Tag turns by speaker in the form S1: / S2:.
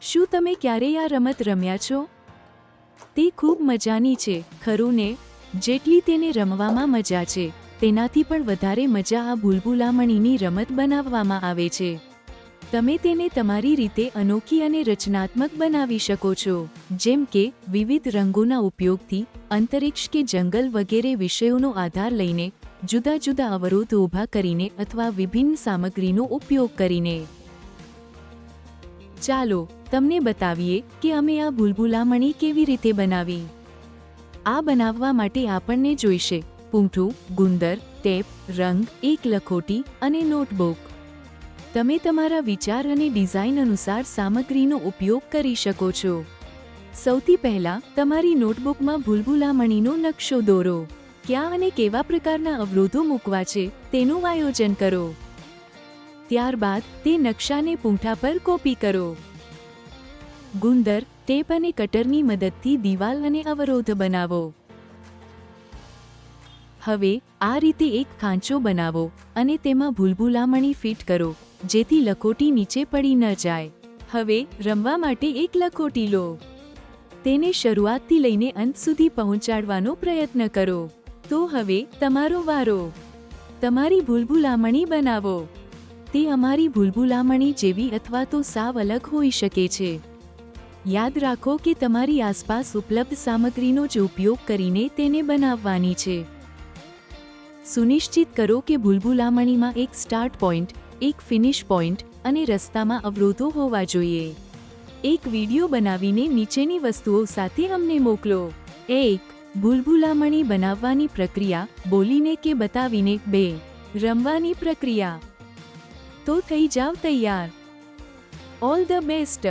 S1: શું તમે ક્યારેય આ રમત રમ્યા છો? તે ખૂબ મજાની છે, ખરું ને? જેટલી તેને રમવામાં મજા છે, તેનાથી પણ વધારે મજા આ ભૂલભુલામણીની રમત બનાવવામાં આવે છે. તમે તેને તમારી રીતે અનોખી અને રચનાત્મક બનાવી શકો છો, જેમ કે વિવિધ રંગોના ઉપયોગથી, અંતરિક્ષ કે જંગલ વગેરે વિષયોનો આધાર લઈને, જુદા જુદા અવરોધો ઊભા કરીને અથવા વિભિન્ન સામગ્રીનો ઉપયોગ કરીને. ચાલો તમને બતાવીએ કે અમે આ ભૂલભુલામણી કેવી રીતે બનાવી. આ બનાવવા માટે આપણને જોઈશે પૂંઠું, ગુંદર, ટેપ, રંગ, એક લખોટી અને નોટબુક. તમે તમારા વિચાર અને ડિઝાઇન અનુસાર સામગ્રીનો ઉપયોગ કરી શકો છો. સૌથી પહેલા તમારી નોટબુકમાં ભૂલભુલામણીનો નકશો દોરો. ક્યાં અને કેવા પ્રકારના અવરોધો મૂકવા છે તેનું આયોજન કરો. ત્યારબાદ તે નકશાને પૂંઠા પર કોપી કરો. ગુંદર, ટેપ અને કટરની મદદથી દિવાલ અને અવરોધ બનાવો. હવે આ રીતે એક ખાંચો બનાવો અને તેમાં ભૂલભુલામણી ફિટ કરો, જેથી લખોટી નીચે પડી ન જાય. હવે રમવા માટે એક લખોટી લો. તેને શરૂઆતથી લઈને અંત સુધી પહોંચાડવાનો પ્રયત્ન કરો. તો હવે તમારો વારો. તમારી ભૂલભુલામણી બનાવો. તે અમારી ભૂલભુલામણી જેવી અથવા તો સાવ અલગ હોઈ શકે છે. યાદ રાખો કે તમારી આસપાસ ઉપલબ્ધ સામગ્રીનો જ ઉપયોગ કરીને તેને બનાવવાની છે. સુનિશ્ચિત કરો કે ભૂલભુલામણીમાં એક સ્ટાર્ટ પોઈન્ટ, એક ફિનિશ પોઈન્ટ અને રસ્તામાં અવરોધો હોવા જોઈએ. એક વિડિયો બનાવીને નીચેની વસ્તુઓ સાથે અમને મોકલો. 1. ભૂલભુલામણી બનાવવાની પ્રક્રિયા, બોલીને કે બતાવીને. 2. રમવાની પ્રક્રિયા. તો થઈ જાવ તૈયાર. All the best.